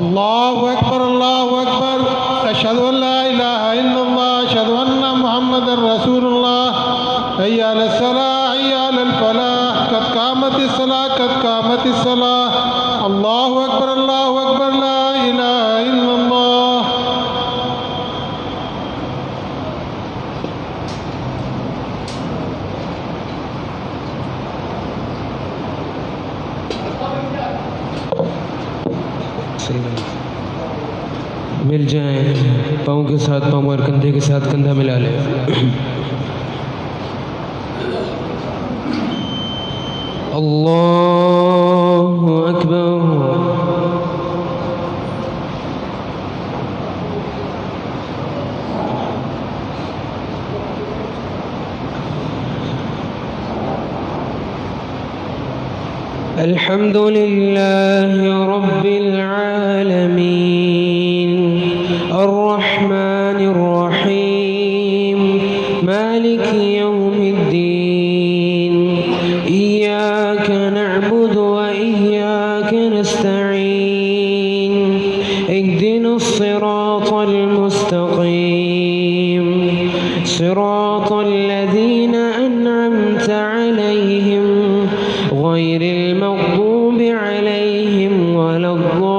الله أكبر الله أكبر أشهد أن لا إله إلا الله أشهد أن محمدا رسول الله حي على الصلاة حي على الفلاح قد قامت الصلاة قد قامت الصلاة الله أكبر لا إله إلا الله. मिल जाए, पाँव के साथ पाँव और कंधे के साथ कंधा मिला लें। अल्लाहु अकबर। अल्हम्दुलिल्लाह रब्बिल आलमीन अर्रहमानिर रहीम मालिकी यौमिद्दीन इय्याका नअबुदु व इय्याका नस्तईन इहदिनस सिरातल मुस्तकीम सिरातल लज़ीना अन'अमता अलैहिम गैरिल मग़दूबि अलैहिम वलद्दाल्लीन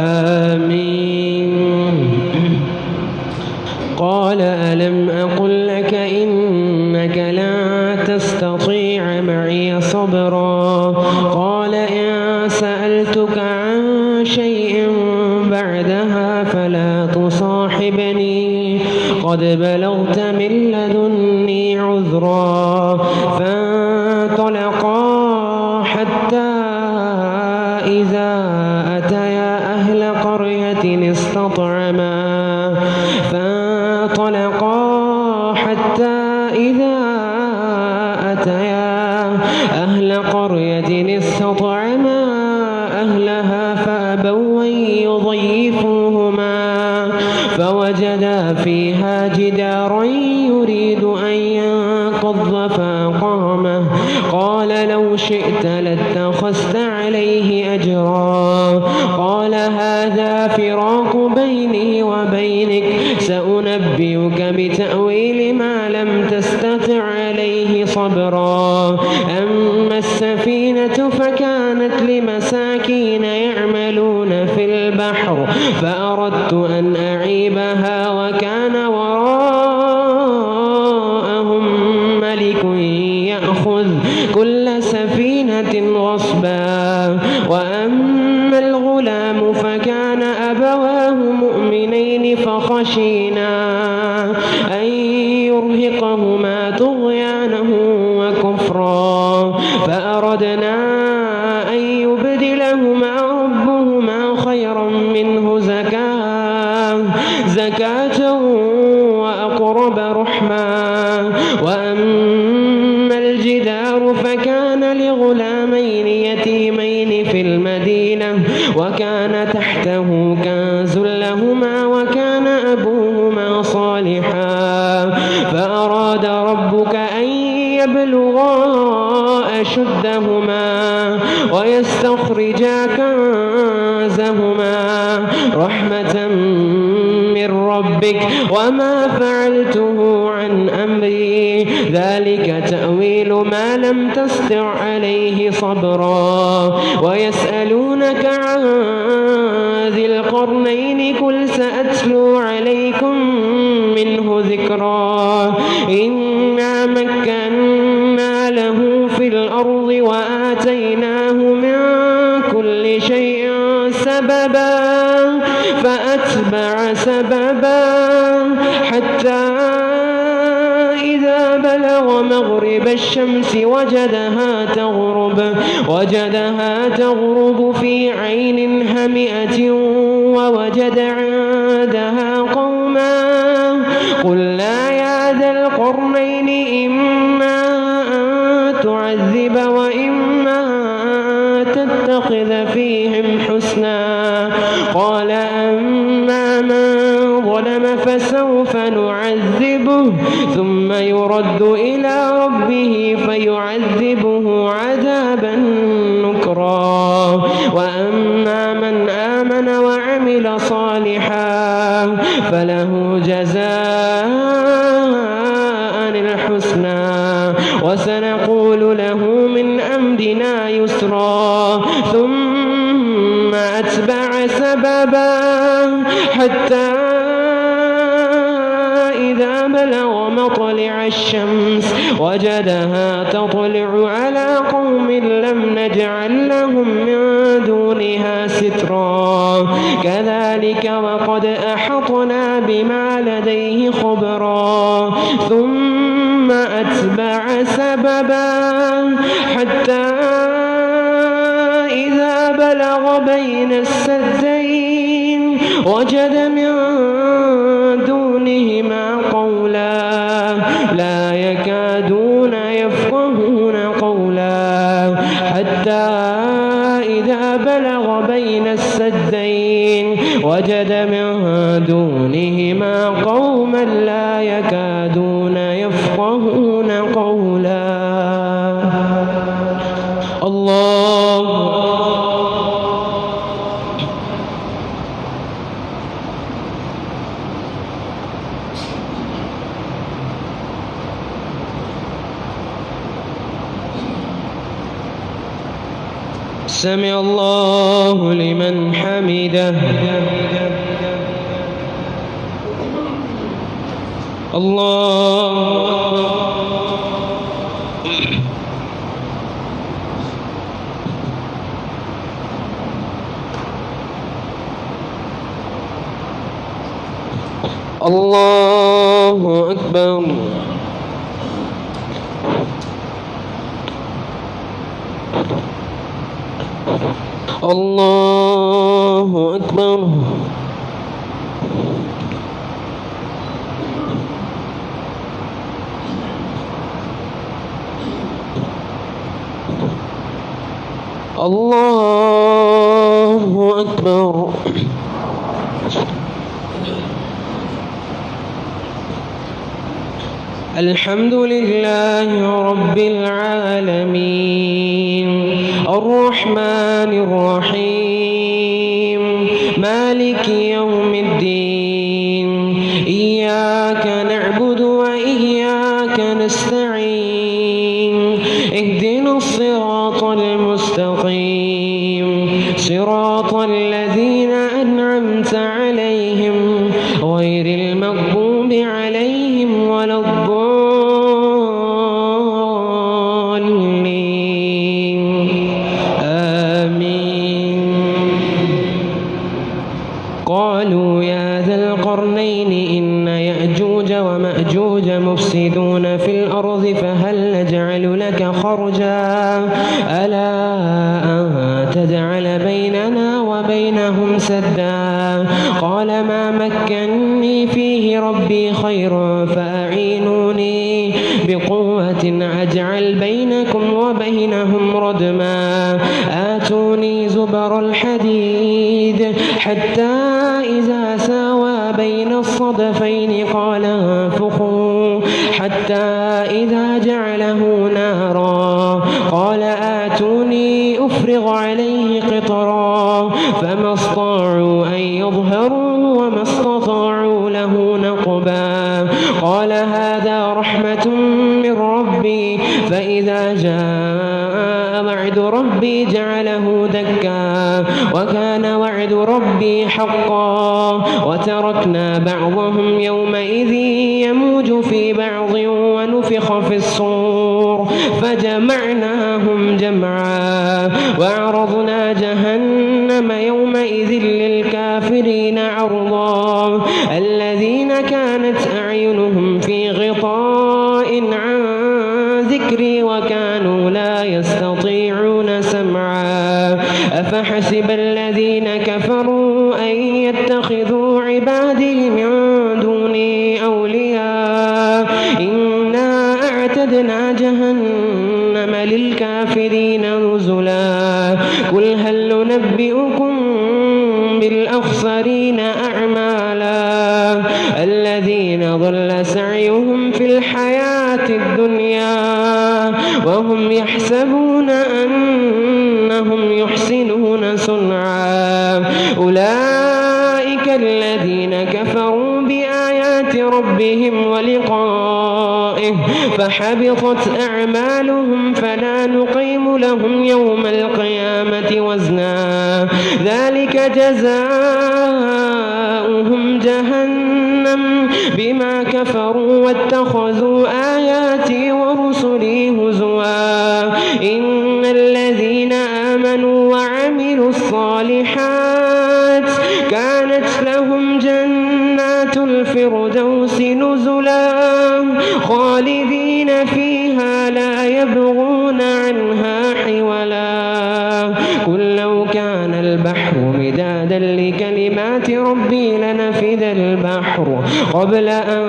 आमीन। क़ाल अलम अक़ुल लक इन्नक ला तस्ततीअ मइय सबरा क़ाल इन सअलतुका अन शैइन बअदहा फला तुसाहिबनी قد بلغت من لدني عذرا فانطلقا حتى إذا أتيا أهل قرية استطعما أهلها فأبوا أن يضيفوهما فوجدا فيها جدارا يريد أن ينقض فأقامه قال لو شئت لاتخذت عليه أجرا قال هذا فراق بيني وبينك سأنبئك بتأويل ما لم تستطع عليه صبرا أما السفينة فكانت لمساكين يعملون في البحر فأردت أن أعيبها وكان وراءهم ملك يأخذ كل سفينة غصبا وأما الغلام فكان أبواه مؤمنين فخشينا أن يرهقهما طغيانا وكفرا فأردنا أن يبدلهما ربهما خيرا منه زكاة وأقرب رحما وأما الجدار فكان لغلامين يتيمين في المدينة وكان تحته كنز لهما وكان أبوهما صالحا فأراد ربك أن يبلغا أشدهما ويستخرجا كنزهما رحمة من ربك وما فعلته عن أمري ذلك تأويل ما لم تستطع عليه صبرا ويسألونك عن ذي القرنين قل سأتلو عليكم منه ذكرا إنا مكنا له في الأرض وآتيناه من كل شيء سببا فأتبع سببا حتى إذا بلغ مغرب الشمس وجدها تغرب في عين هامئة ووجد عندها قوما قلنا يا ذا القرنين إما أن تعذب وإما أن تتخذ فيهم حسنا قال أما من ظلم فسوف نعذبه فيعذبه ثم يرد إلى ربه فيعذبه عذابا نكرا. وأما من آمن وعمل صالحا فله جزاء الحسنى وسنقول له من أمرنا يسرا. ثم أتبع سببا حتى إذا بلغ مطلع الشمس وجدها تطلع على قوم لم نجعل لهم من دونها سترا كذلك وقد أحطنا بما لديه خبرا. ثم أتبع سببا حتى إذا بلغ بين السدين وجد من دونهما قولا لا يكادون يفقهون قولا حتى إذا بلغ بين السدين وجد من دونهما قوما لا يكادون يفقهون قولا. الله سمع الله لمن حمده. الله الله أكبر. الله أكبر. الله أكبر. الحمد لله رب العالمين الرحمن الرحيم مالك يوم الدين إياك نعبد وإياك نستعين اهدنا الصراط المستقيم صراط الذين أنعمت عليهم غير المغضوب عليهم ولا الضالين آمين. قالوا يا ذا القرنين إن يأجوج ومأجوج مفسدون في الأرض فهل نجعل لك خرجا ألا أن تجعل بيننا وبينهم سدا قال ما مكني فيه ربي خير فأعينوني بقوة أجعل بينكم وبينهم ردما آتوني زبر الحديد حتى إذا ساوى بين الصدفين قال انفخوا حتى إذا جعله نارا قال آتوني أفرغ عليه قطرا فما استطاعوا أن يظهروا وما استطاعوا له نقبا قال هذا رحمة من ربي فإذا جاء وعد ربي جعله دكا وكان وعد ربي حقا وتركنا بعضهم يومئذ يموج في بعض ونفخ في الصور فجمعناهم جمعا وعرضنا جهنم يومئذ للكافرين عرضا الذين كانت أعينهم في غطاء عن ذكري وكانوا لا يستطيعون سمعا أفحسب الذين كفروا أن يتخذوا عبادي من دوني أولياء إنا أعتدنا جهنم للكافرين نزلا قل هل ننبئكم بالأخسرين أعمالا الذين ضل سعيهم سعيهم في الحياة الدنيا وهم يحسبون أنهم يحسنون صنعا أولئك الذين كفروا بآيات ربهم ولقائه فحبطت أعمالهم فلا نقيم لهم يوم القيامة وزنا ذلك جزاؤهم جهنم بما كفروا واتخذوا آياتي ورسلي هزوا إن الذين آمنوا وعملوا الصالحات كانت لهم جنات الفردوس نزلا خالدين فيها لا يبغون عنها حولا قل لو كان البحر مدادا لكلمات ربي لنفد البحر قبل أن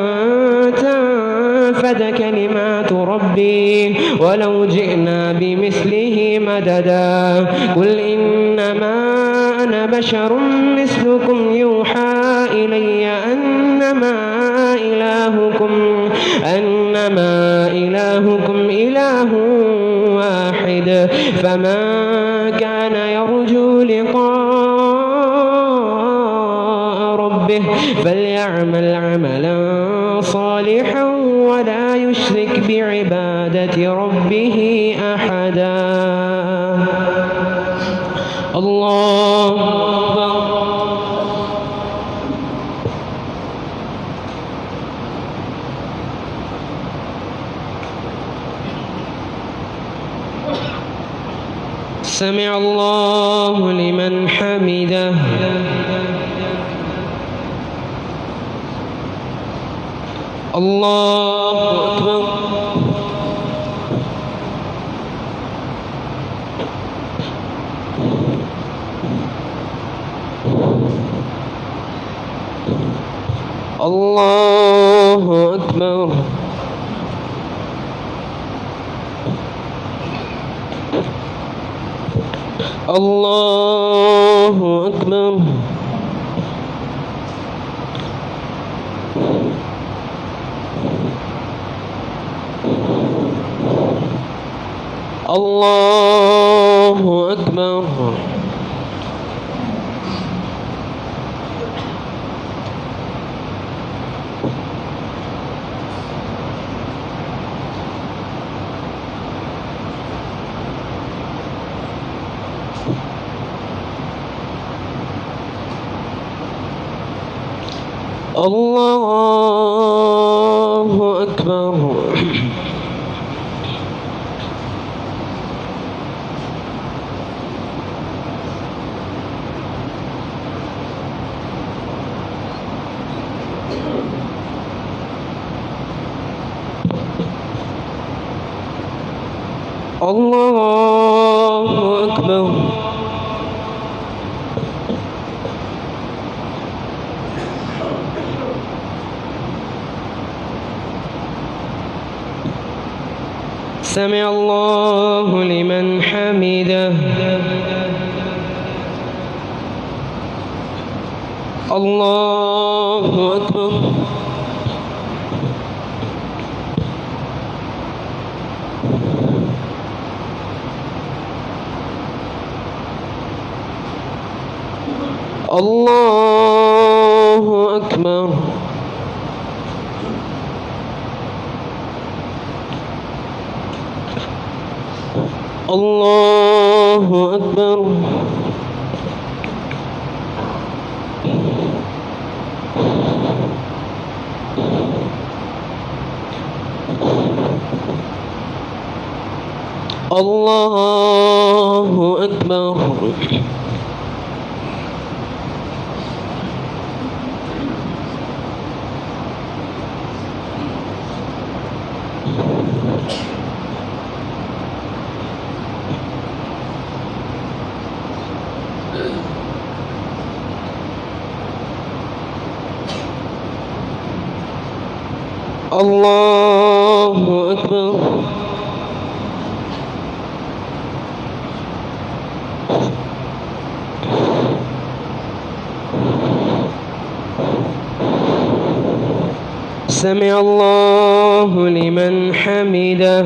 تنفد كلمات ربي ولو جئنا بمثله مددا قل إنما أنا بشر مثلكم يوحى إلي أنما إلهكم إله واحد فمن كان يرجو لقاء ربه فليعمل عملا صالحا ولا يشرك بعبادة ربه أحدا الله أكبر سمع الله لمن حمده الله أكبر الله أكبر الله أكبر الله أكبر الله أكبر الله أكبر سمع الله لمن حمده الله أكبر الله أكبر الله أكبر الله أكبر الله أكبر سمع الله لمن حمده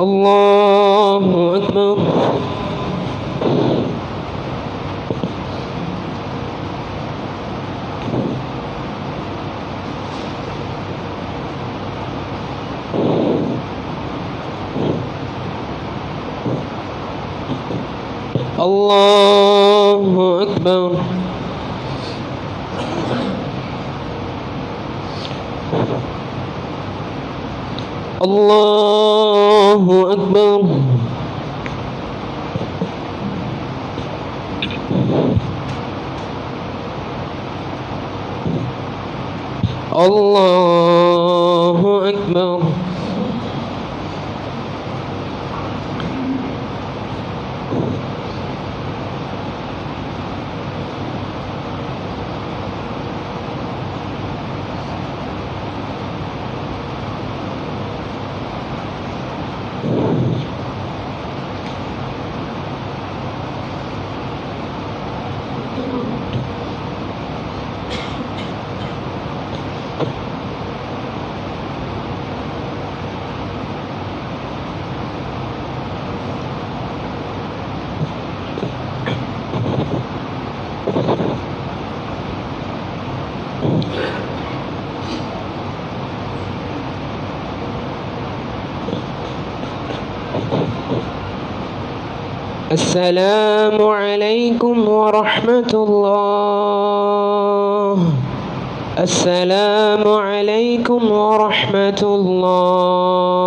الله أكبر الله أكبر الله أكبر الله أكبر السلام عليكم ورحمة الله. السلام عليكم ورحمة الله.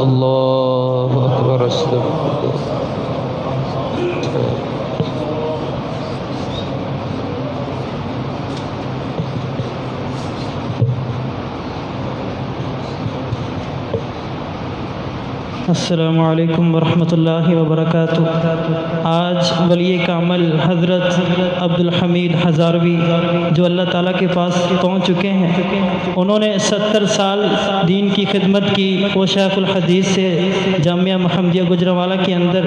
الله أكبر. استغفر अस्सलामु अलैकुम वरहमतुल्लाहि वबरकातुह। आज वली कामल हज़रत अब्दुल हमीद हज़ारवी जो अल्लाह ताला के पास पहुँच चुके हैं, उन्होंने 70 साल दीन की खिदमत की। वो शेखुल हदीस से जामिया मुहम्मदिया गुजरांवाला के अंदर।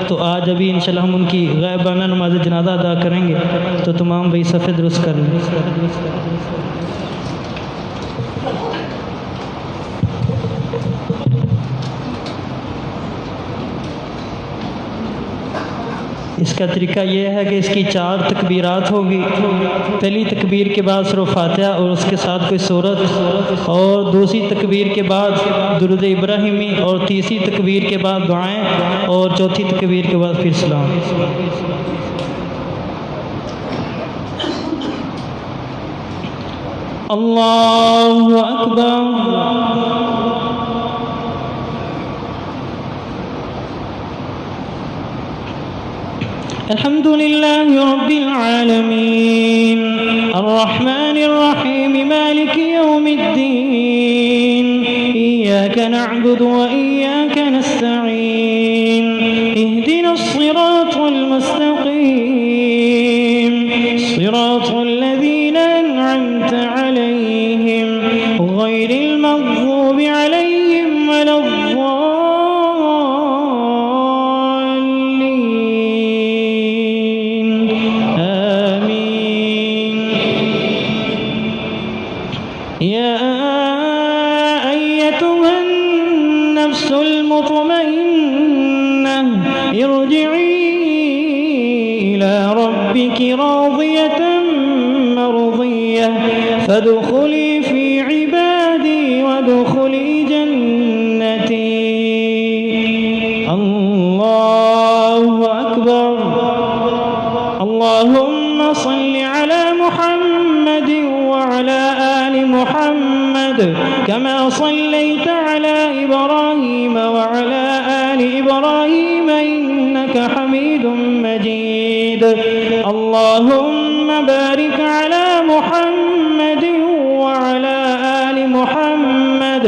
तो आज अभी इंशाल्लाह हम उनकी ग़ैबाना नमाज़ जनाज़ा अदा करेंगे। तो तमाम भाई सफ़े दुरुस्त कर लें। इसका तरीका ये है कि इसकी 4 तकबीरात होगी। पहली तकबीर के बाद सूरह फातिहा और उसके साथ कोई सूरत, और दूसरी तकबीर के बाद दुरूद इब्राहिमी, और तीसरी तकबीर के बाद दुआएं, और चौथी तकबीर के बाद फिर सलाम। अल्लाहु अकबर। अल्हम्दुलिल्लाहि रब्बिल आलमीन अर्रहमानिर रहीम मालिकि यौमिद्दीन इय्याका नअबुदु व इय्याका नस्तईन इहदिनस सिरातल मुस्तक़ीम सिरातल लज़ीना अन'अमता अलैहिम गैरिल मग़ज़ूबि अलैहिम वलद्दाल्लीन। या अय्यतुहन नफ्सुल मुतमइन्नह इरजिई इला रब्बिकी राज़ियतन मर्ज़िय्यह फदखुली फी इबादी वदखुली जन्नती। अल्लाहु अकबर। अल्लाहुम्मा सल्लि अला मुहम्मद व अला आलि मुहम्मद कमा सल्लैता अला इब्राहीम व अला आलि इब्राहीम इन्नका हमीदुम मजीद। अल्लाहुम्मा बारिक अला मुहम्मद व अला आलि मुहम्मद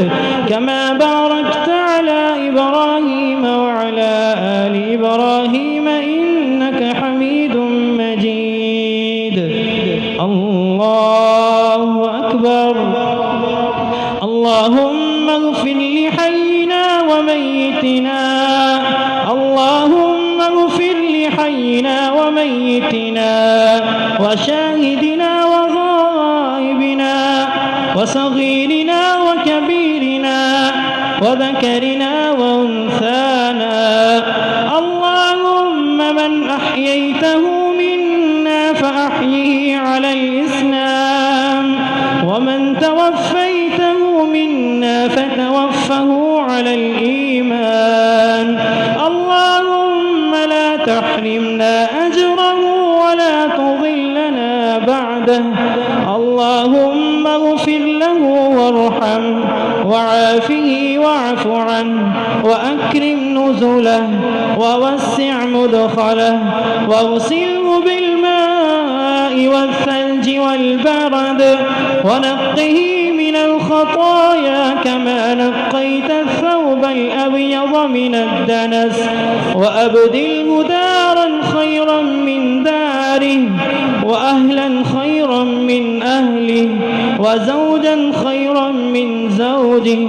कमा बारकता अला इब्राहीम व अला आलि इब्राहीम इन्नका हमीदुम मजीद। अल्लाहु अकबर। अल्लाहुम्मा इग़फिर लिहय्यिना व मय्यितिना। अल्लाहुम्मा इग़फिर लिहय्यिना व मय्यितिना وشاهدنا وغائبنا وصغيرنا وكبيرنا وذكرنا وأنثانا. اللهم من أحييته منا فأحيه على الإسلام، ومن توفيته منا فتوفه على الإيمان. اللهم لا تحرمنا أجره ولا تضلنا بعده. اللهم اغفر له وارحمه وعافه واعف عنه وأكرم نزله ووسع مدخله واغسله بالماء والثلج والبرد ونقه من الخطايا كما نقيت الثوب الأبيض من الدنس، وأبدله دارا خيرا من داره وأهلا خيرا من أهله وزوجا خيرا من زوجه.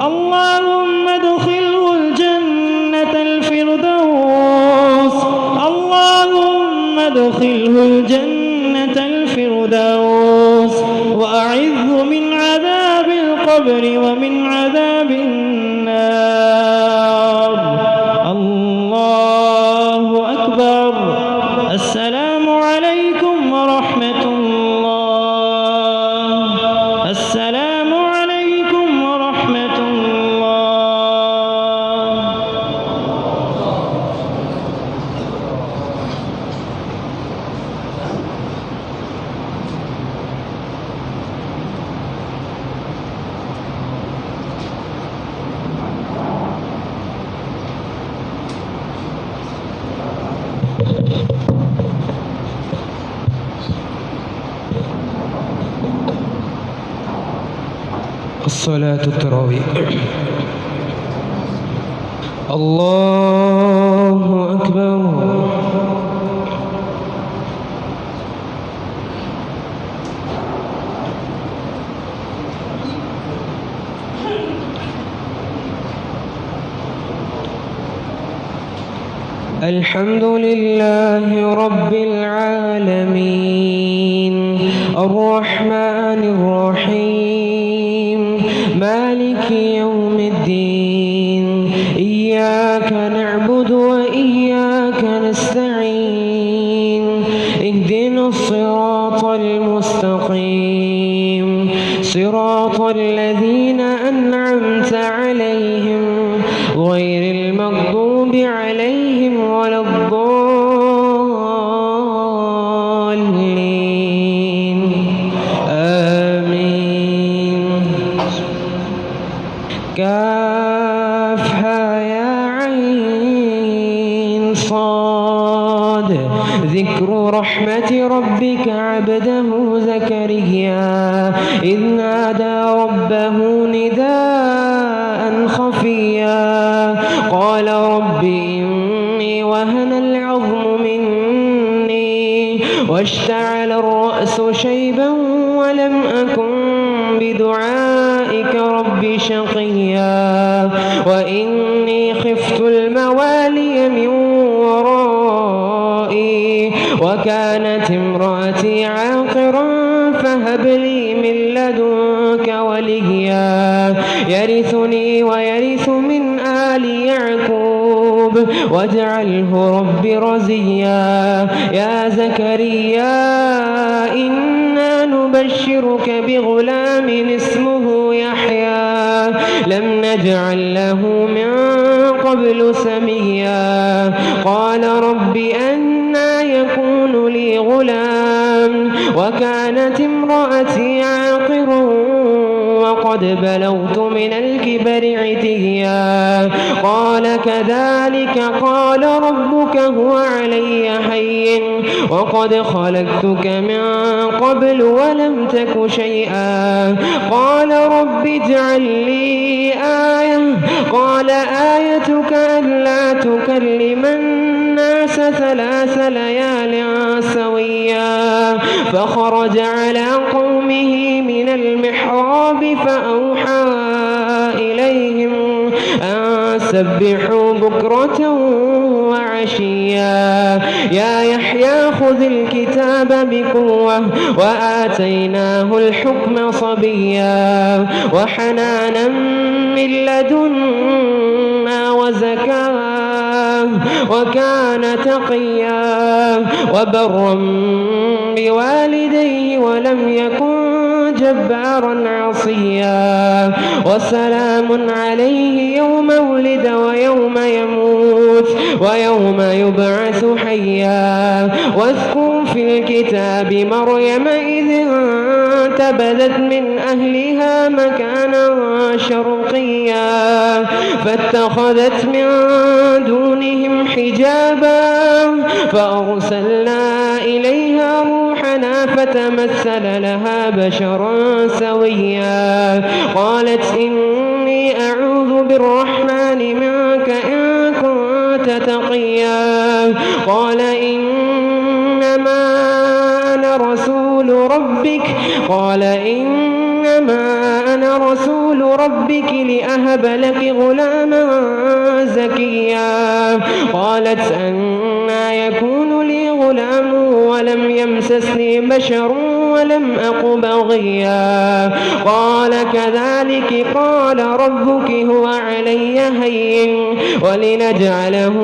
اللهم ادخله الجنة الفردوس. اللهم ادخله الجنة الفردوس وأعذه من عذاب القبر ومن عذاب النار. الله أكبر. السلام عليكم ورحمة الله. السلام عليكم ورحمة الله. الصلاة التراويح. الله أكبر. الحمد لله رب العالمين الرحمن الرحيم مالك يوم الدين. إياك نعبد وإياك نستعين. اهدنا الصراط المستقيم صراط الذين أنعمت عليهم غير المغضوب عليهم ولا الضالين. آمين. كافها يا عين صاد. ذكر رحمة ربك عبده زكريا إذ نادى ربه نداء خفيا قال رب إني وهن العظم مني واشتعل الرأس شيبا ولم أكن بدعائك رب شقيا وإني خفت الموالي من ورائي وكانت امرأتي عاقرا فهب لي من لدنك وليا يرثني ويرث من آل يعقوب واجعله رب رزيا. يا زكريا إنا نبشرك بغلام اسمه يحيى لم نجعل له من قبل سميا. قال رب أنى يكون لي غلام وكانت امرأتي عاقرا وقد بلغت من الكبر عتيا. قال كذلك قال ربك هو علي هين وقد خلقتك من قبل ولم تك شيئا. قال رب اجعل لي آية. قال آيتك ألا تكلم الناس 3 ليال سويا. فخرج على قومه من المحراب فأوحى إليهم أن سبحوا بكرة عشيا يا يحيى خذ الكتاب بقوة وآتيناه الحكم صبيا وحنانا من لدنا وزكاة وكان تقيا وبرا بوالديه ولم يكن جبارا عصيا وسلام عليه يوم ولد ويوم يموت ويوم يبعث حيا واذكر في الكتاب مريم إذ انتبذت من أهلها مكانا شرقيا فاتخذت من دونهم حجابا فأرسلنا إليها روحنا فتمثل لها بشرا سويا قالت إني أعوذ بالرحمن منك إن كنت تقيا قال إنما أنا رسول ربك لأهب لك غلاما زكيا قالت أنى يكون لي غلام ولم يمسسني بشر ولم أق بغيا قال كذلك قال ربك هو علي هين ولنجعله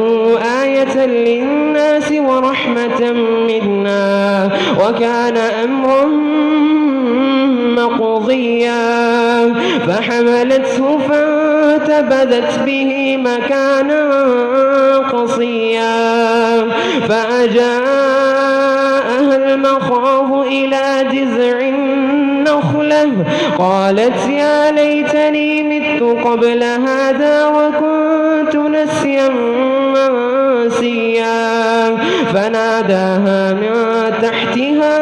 آية للناس ورحمة منا وكان أمرا مقضيا فحملته فانتبذت به مكانا قصيا فأجاءها المخاض إلى جذع النخلة قالت يا ليتني مت قبل هذا وكنت نسيا منسيا فناداها من تحتها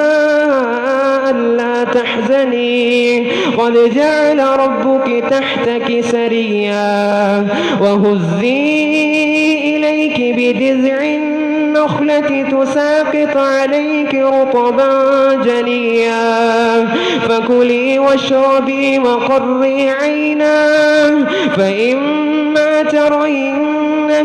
ألا تحزني قد جعل ربك تحتك سريا وهزي إليك بجذع النخلة تساقط عليك رطبا جنيا فكلي واشربي وقري عينا فإما ترين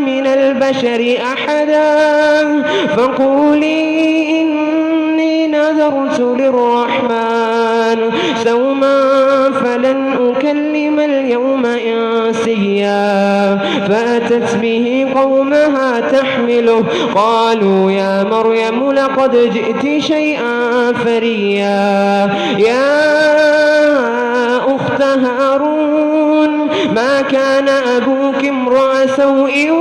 من البشر أحدا فقولي إني نذرت للرحمن صوما فلن أكلم اليوم إنسيا فأتت به قومها تحمله قالوا يا مريم لقد جئت شيئا فريا يا أخت هارون ما كان أبوك امرأ سوء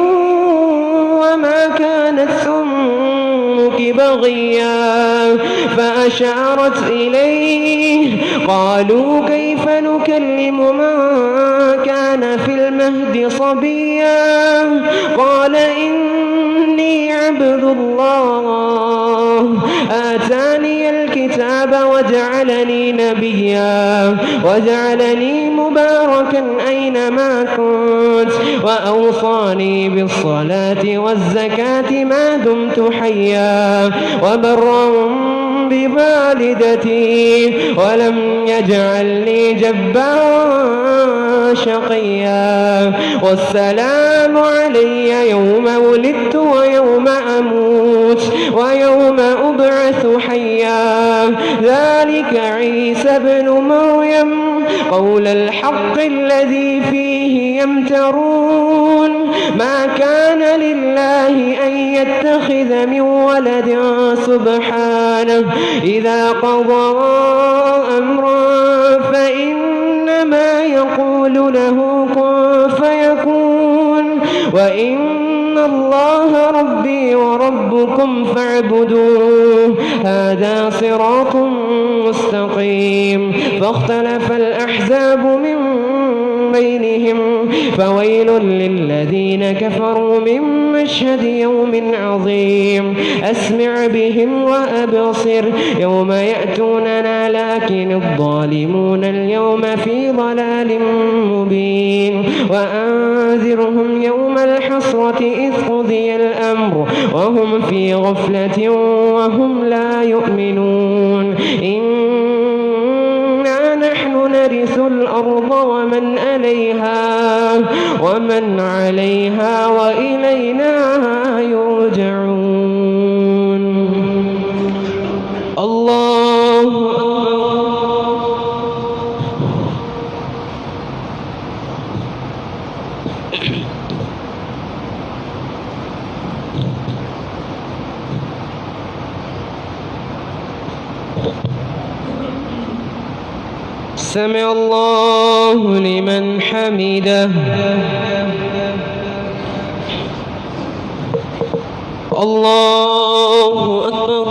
وما كانت أمك بغيا فأشارت إليه قالوا كيف نكلم من كان في المهد صبيا قال إني عبد الله آتاني الكتاب وجعلني نبيا وجعلني مباركا أينما كنت وأوصاني بالصلاة والزكاة ما دمت حيا وبرا بوالدتي ولم يجعلني جبارا شقيا والسلام علي يوم ولدت ويوم أموت ويوم أبعث حيا ذلك عيسى ابن مريم قول الحق الذي فيه يمترون ما كان لله أن يتخذ من ولد سبحانه إذا قضى أمرا فإنما يقول له كن فيكون وإن الله ربي وربكم فاعبدوه هذا صراط مستقيم فاختلف الأحزاب من بينهم فويل للذين كفروا من مشهد يوم عظيم أسمع بهم وأبصر يوم يأتوننا لكن الظالمون اليوم في ضلال مبين وأنذرهم يوم الحسرة إذ قضي الأمر وهم في غفلة وهم لا يؤمنون إنا نحن نرث الأرض ومن عليها وإلينا يرجعون ترجعون الله سمع الله لمن حمده الله أكبر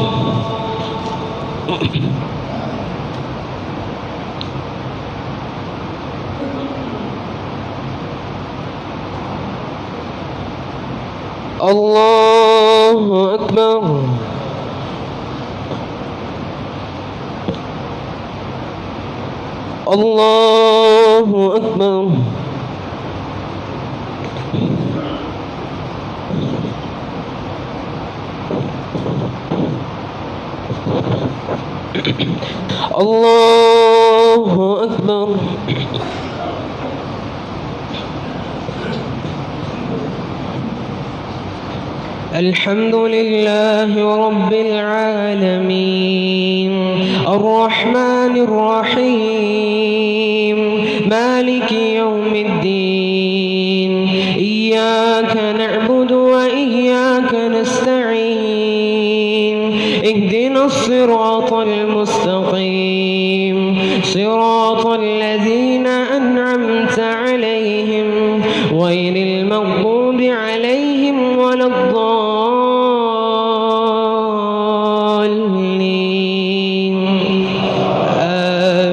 الله أكبر الله أكبر الله أكبر الحمد لله رب العالمين الرحمن الرحيم مالك يوم الدين إياك نعبد وإياك نستعين اهدنا الصراط المستقيم صراط الذين أنعمت عليهم غير المغضوب عليهم ولا الضالين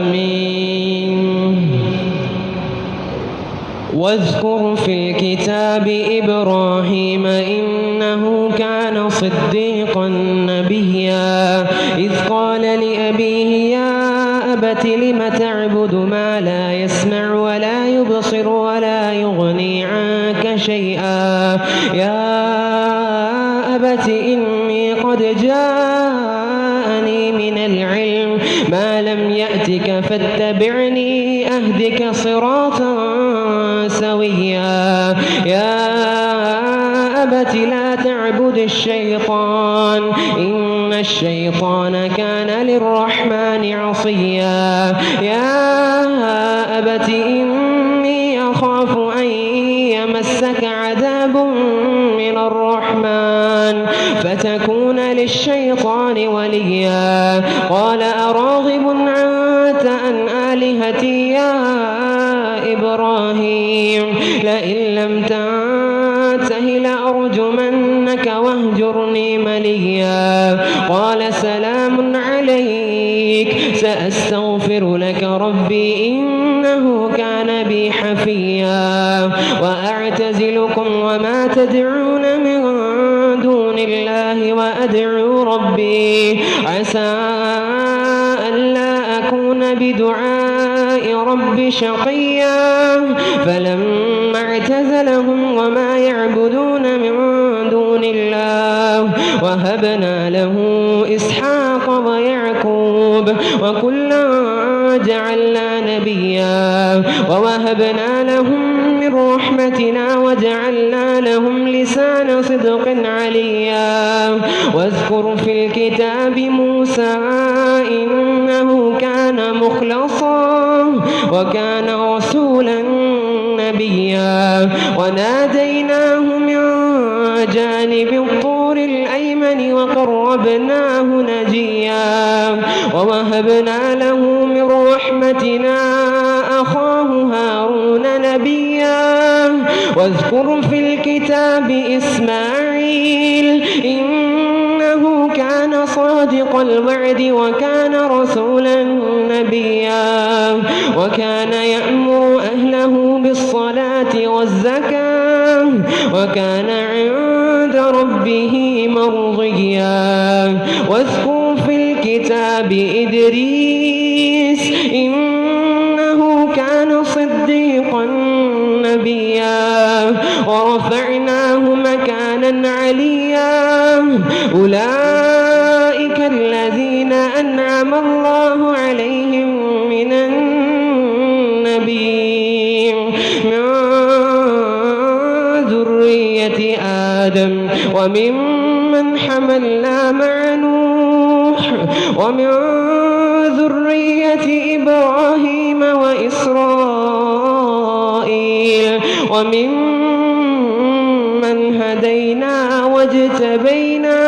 آمين واذكر في الكتاب إبراهيم إنه كان صديقا نبيا إذ قال لأبيه يا أبت لم تعبد ما لا يسمع ولا يبصر ولا يغني عنك شيئا يا أبت إني قد جاءني من العلم ما لم يأتك فاتبعني أهدك صراطا سويا يا أبت لا تعبد الشيطان إن الشيطان كان للرحمن عصيا يا أبت إني أخاف أن يمسك عذاب من الرحمن فتكون للشيطان وليا قال أراغب أنت عن آلهتي يا إبراهيم لئن لم تنته لأرجمنك واهجرني مليا قال سلام عليك سأستغفر لك ربي إنه كان بي حفيا وأعتزلكم وما تدعون من دون الله وأدعو ربي عسى ألا أكون بدعاء ربي شقيا فلما اعتزلهم وما يعبدون من دون الله وهبنا له إسحاق ويعقوب وكلا جعلنا نبيا ووهبنا لهم من رحمتنا وجعلنا لهم لسان صدق عليا واذكر في الكتاب موسى إنه كان مخلصا وكان رسولا نبيا وناديناه من جانب الطور الأيمن وقربناه نجيا ووهبنا له من رحمتنا أخاه هارون نبيا واذكر في الكتاب إسماعيل إنه كان صادق الوعد وكان رسولا نبيا وكان يأمر أهله بالصلاة والزكاة وكان عند ربه مرضيا واذكر في الكتاب إدريس إنه كان صديقا نبيا ورفعناه مكانا عليا أولئك الذين أنعم الله عليهم من النبيين من ذرية آدم وممن حملنا مع نوح ومن ذرية إبراهيم وإسرائيل وممن هدينا واجتبينا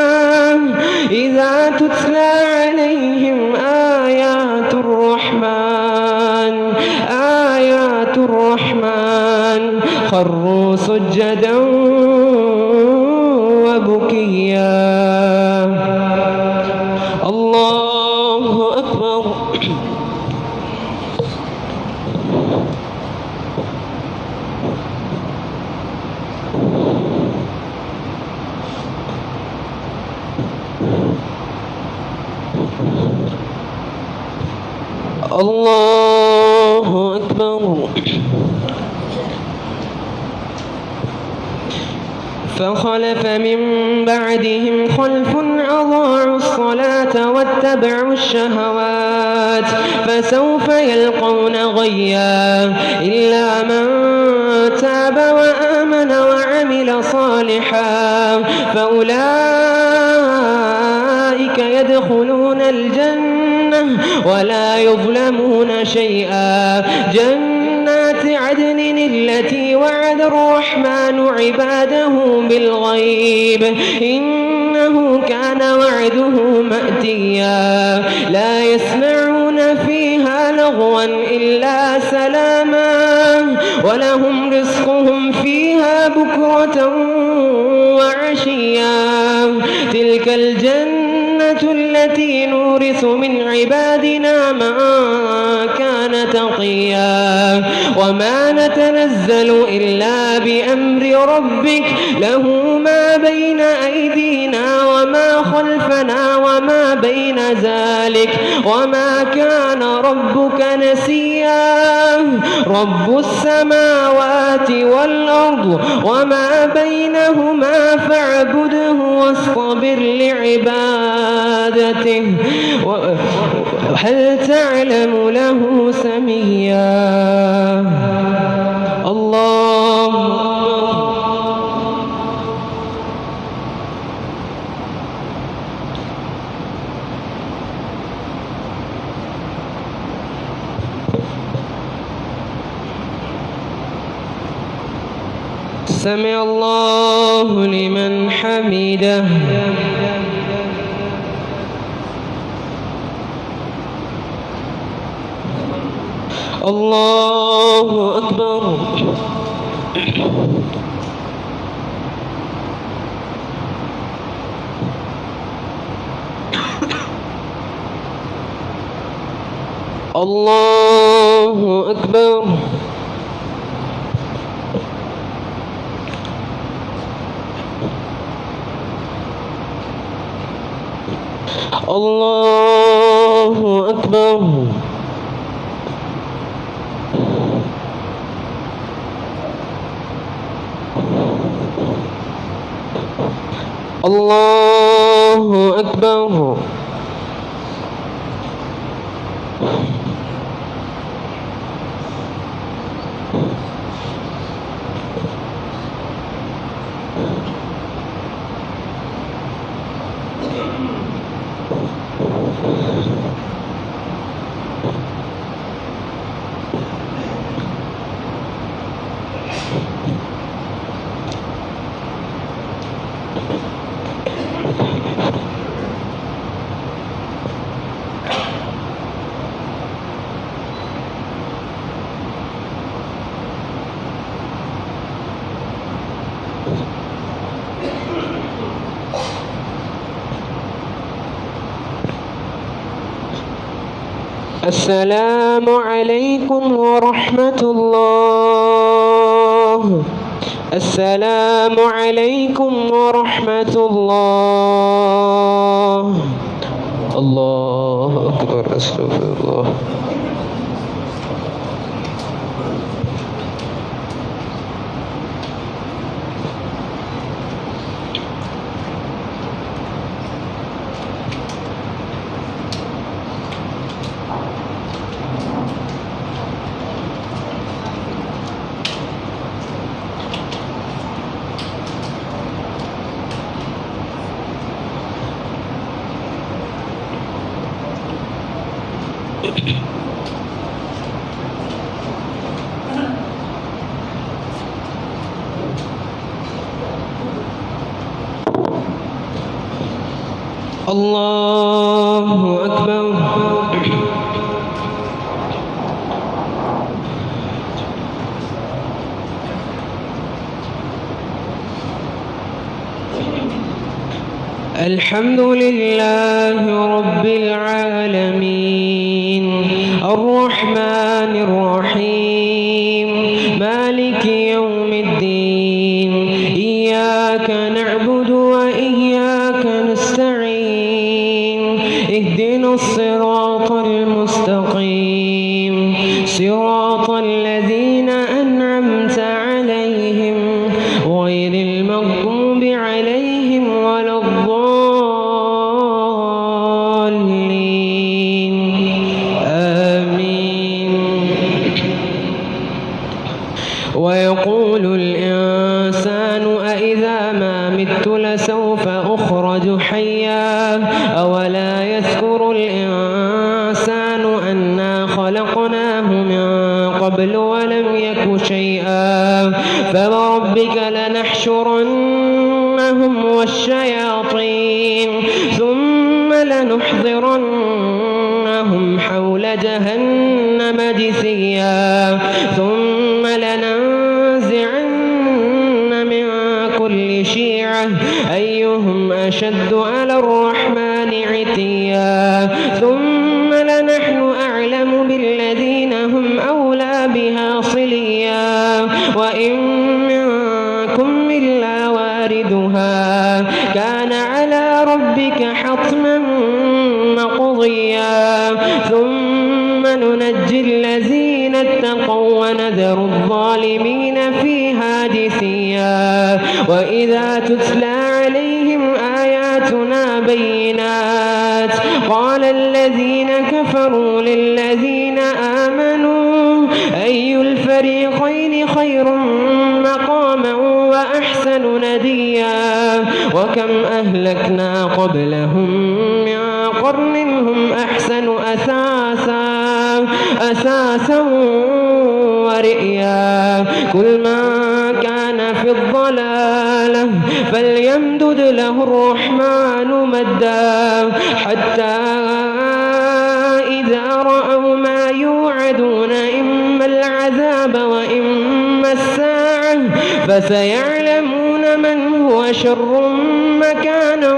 إذا تتلى عليهم آيات الرحمن خروا سجدا وبكيا. الله أكبر. الله أكبر. فخلف من بعدهم خلف أضاعوا الصلاة واتبعوا الشهوات فسوف يلقون غيا إلا من تاب وآمن وعمل صالحا فأولئك يدخلون الجنة ولا يظلمون شيئا. جنات عدن التي وعد الرحمن عباده بالغيب إنه كان وعده مأتيا. لا يسمعون فيها لغوا إلا سلاما ولهم رزقهم فيها بكرة وعشيا. تلك الجنة التي نورث من عبادنا من كان تقيا. وما نتنزل إلا بأمر ربك له ما بين أيدينا وما خلفنا وما بين ذلك وما كان ربك نسيا. رب السماوات والأرض وما بينهما فاعبده واصطبر لعبادته هل تعلم له سميا. الله سمع الله لمن حمده. الله أكبر. الله أكبر. الله أكبر. الله أكبر. السلام عليكم ورحمة الله. السلام عليكم ورحمة الله. الله أكبر. أستغفر الله. الله أكبر. الحمد لله رب العالمين الرحمن الرحيم مالك يوم الدين إياك نعبد وإياك نستعين اهدنا الصراط المستقيم صراط الذين أنعمت عليهم غير المغضوب عليهم ولا الضالين آمين. ويقول الإنسان أإذا ما مت لسوف أخرج حيا أولا يذكر الإنسان أنا خلقناه من قبل ولم يك شيئا فوربك لنحشرنهم والشياطين ثم لنحضرنهم حول جهنم جثيا ثم لننزعن من كل شيعة أيهم أشد على الرحمن عتيا ثم لنحن أعلم بالذين هم أولى بها صليا وإن منكم إلا واردها كان على ربك حتما مقضيا ثم ننجي الذين اتقوا ونذر الظالمين فيها جثيا وإذا تتلى عليهم آياتنا بينات قال الذين كفروا للذين آمنوا أي الفريقين خير مقاما وأحسن نديا وكم أهلكنا قبلهم من قرن هم أحسن أثاثا ورئيا كل من كان في الضلالة فليمدد له الرحمن مدا حتى إذا رأوا ما يوعدون إما العذاب وإما الساعة فسيعلمون من هو شر مكانا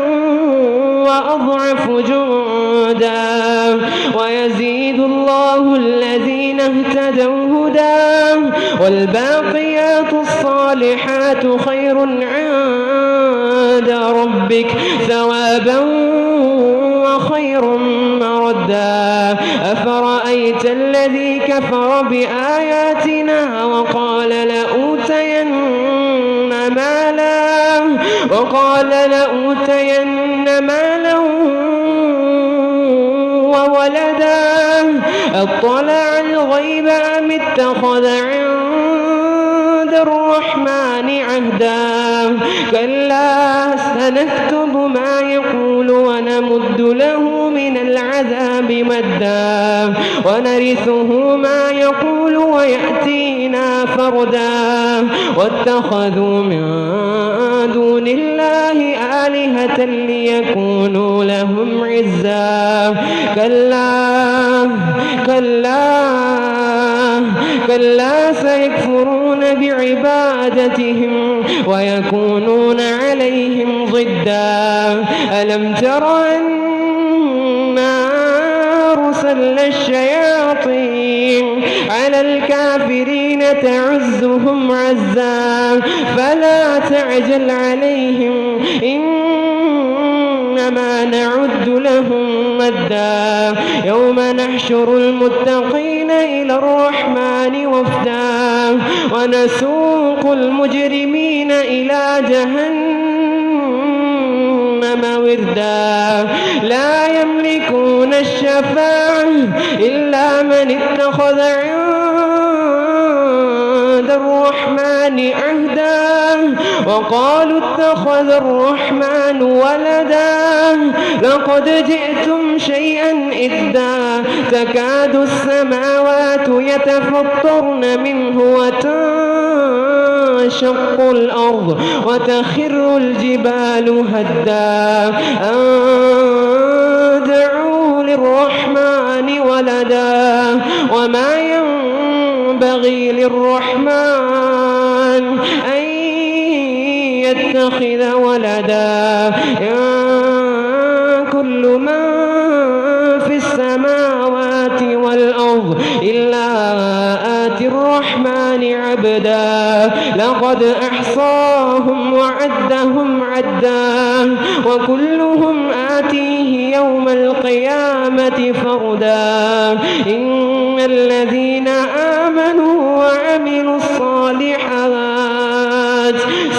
وأضعف جندا ويزيد الله الذين اهتدوا هدى والباقيات الصالحات خير عند ربك ثوابا وخير مردا أفرأيت الذي كفر بآياتنا وقال لأوتين مالا وولدا اطلع الغيب أم اتخذ عند الرحمن عهدا كلا سنكتب ما يقول ونمد له من العذاب مدا ونرثه ما يقول ويأتينا فردا واتخذوا من دون الله آلهة ليكونوا لهم عزا كلا سيكفرون بعبادتهم ويكونون عليهم ضدا ألم تر أنا أرسلنا الشياطين على الكافرين تعزهم عزا فلا تعجل عليهم إنما نعد لهم مدا يوم نحشر المتقين إلى الرحمن وفدا ونسوق المجرمين إلى جهنم وردا لا يملكون الشفاعة إلا من اتخذ عند للرحمن عهدا وقالوا اتخذ الرحمن ولدا لقد جئتم شيئا إدا تكاد السماوات يتفطرن منه وتنشق الأرض وتخر الجبال هدا أن دعوا للرحمن ولدا وما ينبغي للرحمن أن يتخذ ولدا إن كل من في السماوات والأرض إلا آتي الرحمن عبدا لقد أحصاهم وعدهم عدا وكلهم آتيه يوم القيامة فردا إن الذين آمنوا وعملوا الصالحات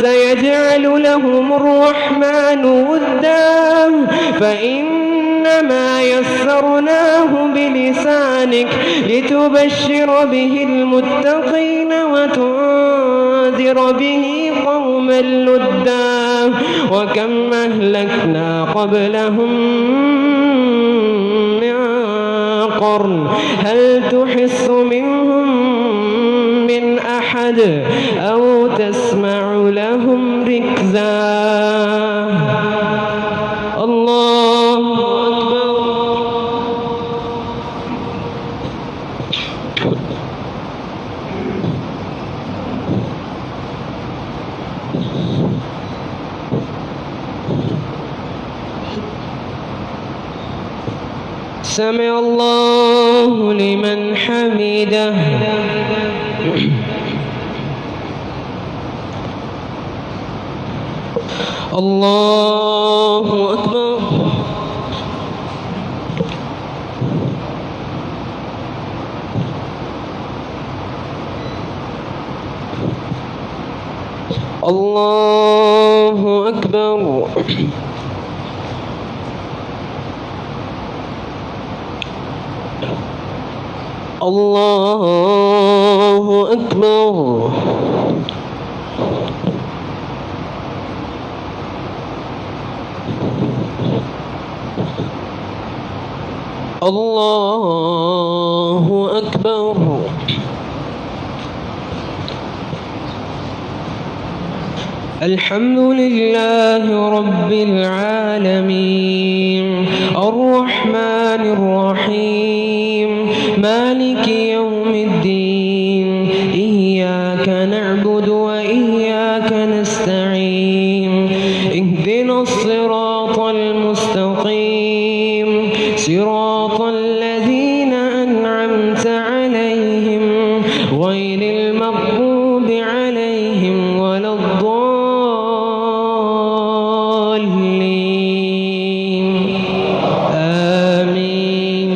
سيجعل لهم الرحمن ودا فإنما يسرناه بلسانك لتبشر به المتقين وتنذر به قوما لدا وكم أهلكنا قبلهم من قرن هل تحس منهم من أحد أو تسمع لهم ركزا الله أكبر. سمع الله لمن حمده الله أكبر. الله أكبر. الله أكبر. الله أكبر. الحمد لله رب العالمين الرحمن الرحيم مالك يوم الدين إياك نعبد وإياك نستعين اهدنا الصراط المستقيم صراط الذين أنعمت عليهم غير المغضوب عليهم ولا الضالين آمين.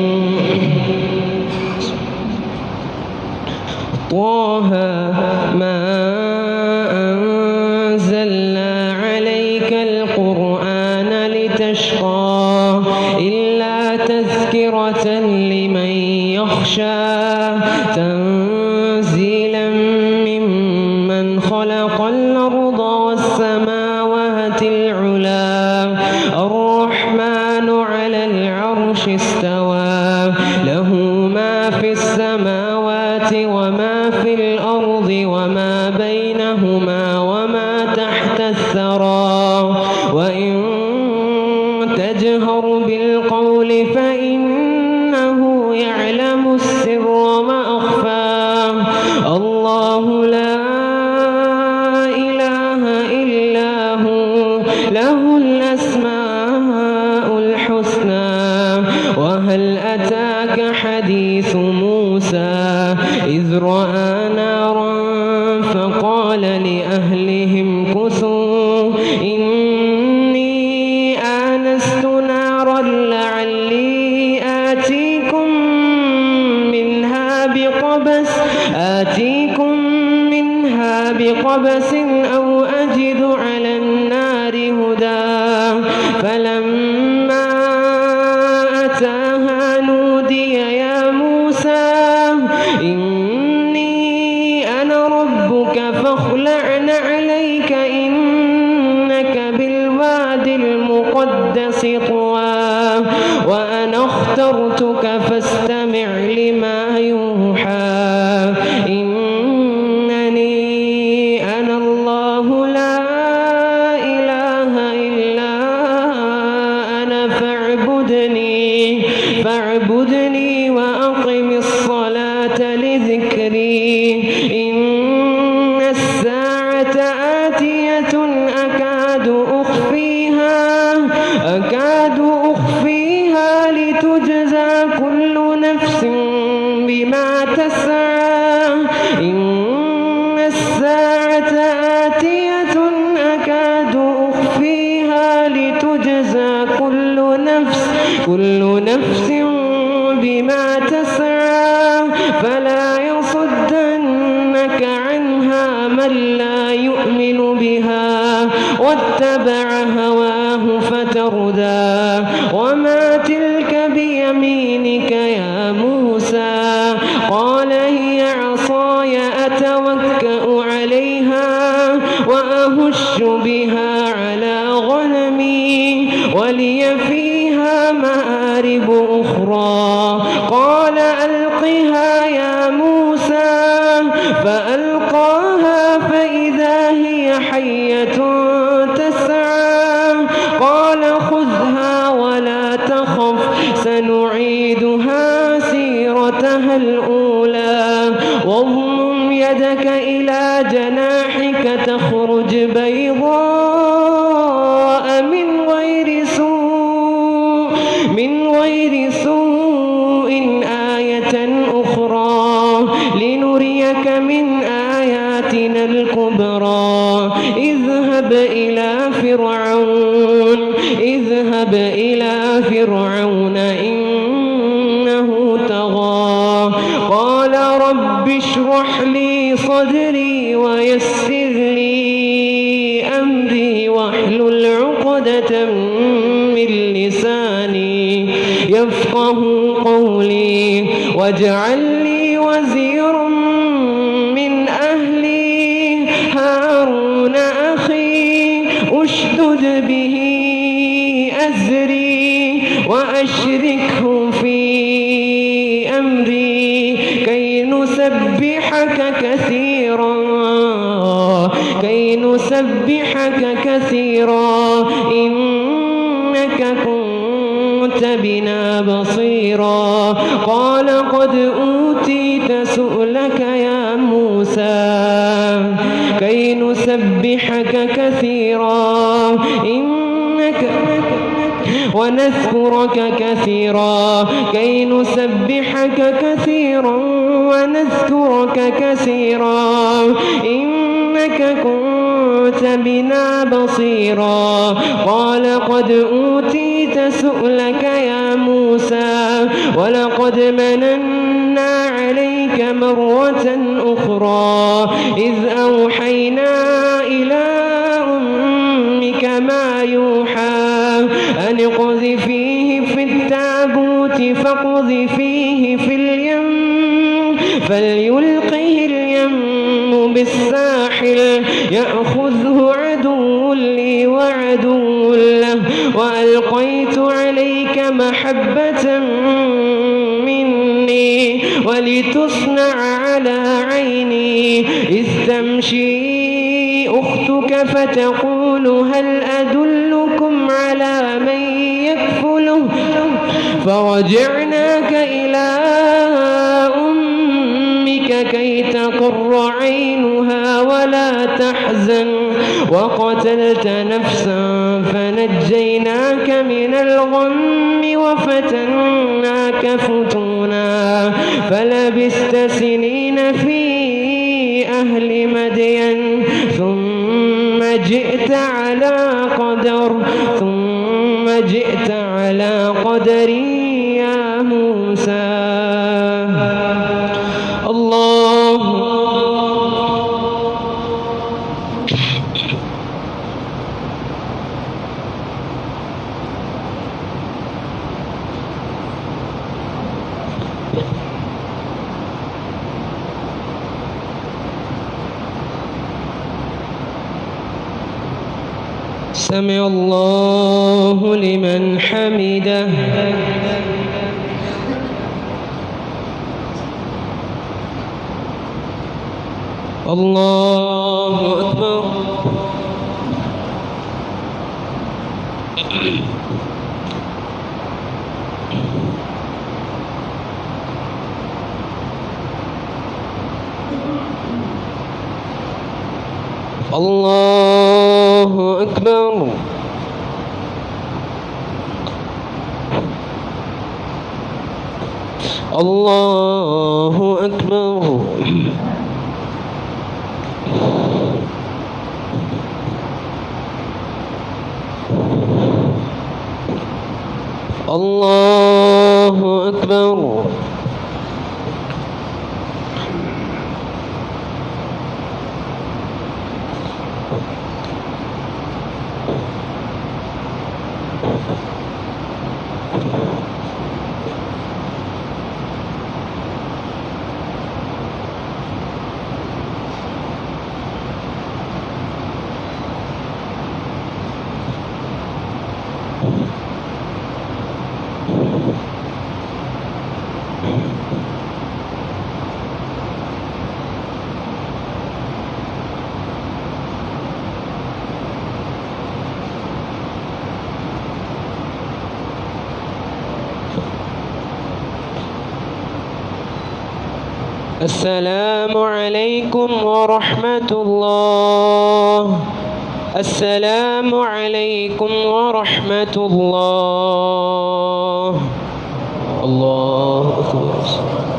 طه ما أنزلنا عليك القرآن لتشقى إلا تذكرة لمن يخشى تنزيلا ممن خلق الأرض والسماوات العلى الرحمن على العرش استوى له ما في السماوات وما في الأرض وما بينهما وما تحت الثرى وإن تجهر بالقول فإنه يعلم السر وأخفى الله لا إله إلا هو له الأسماء الحسنى. وهل أتاك حديث موسى إذ رأى نارا فقال لأهلهم كثوا إني آنست نارا لعلي آتيكم منها بقبس أو أجد على النار هدى فلما أتاها نودي يا موسى إني أنا ربك واستمع لما يوحى إنني أنا الله لا إله إلا أنا فاعبدني وأقم الصلاة لذكري إن الساعة آتية أكاد أخفيها لتجزى كل نفس بما تسعى إن الساعة آتية أكاد أخفيها لتجزى كل نفس بما تسعى فلا يصدنك عنها من لا يؤمن بها واتبع هواه فتردى وما تلك بيمينك يا موسى قال هي عصاي أتوكأ عليها وأهش بها على غنمي ولي فيها مآرب أخرى قال ألقها يا موسى فألقاها فإذا هي حية تسعى قال خذها ولا تخف سنعيدها سيرتها الأولى واضمم يدك إلى جناحك تخرج بيضاء من غير سوء آية أخرى لنريك من آياتنا الكبرى اذهب إلى فرعون إنه طغى قال رب اشرح لي صدري ويسر لي أمري واحلل عقدة من لساني يفقه قولي واجعل لي وزيرا من أهلي هارون أخي أشدد به أزري وأشركه في أمري كي نسبحك كثيرا إنك كنت بنا بصيرا قال قد أوتيت سؤلك يا موسى كي نسبحك كثيرا ونذكرك كثيرا كي نسبحك كثيرا ونذكرك كثيرا إنك كنت بنا بصيرا قال قد أوتيت سؤلك يا موسى ولقد مننا عليك مرة أخرى إذ أوحينا إلى أمك ما يوحى أن اقذفيه في التابوت فاقذفيه في اليم فليلقه اليم بالساحل يأخذه عدو لي وعدو له وألقيت عليك محبة مني ولتصنع على عيني إذ تمشي أختك فتقول هل أدلكم على من يكفله فرجعناك إلى أمك كي تقر عينها ولا تحزن وقتلت نفسا فنجيناك من الغم وفتناك فتونا فلبثت سنين في أهل مدين ثم جئت على قدر يا موسى الله سمع الله لمن حمده الله أكبر. الله أكبر. الله أكبر. الله أكبر. السلام عليكم ورحمة الله. السلام عليكم ورحمة الله. الله أكبر.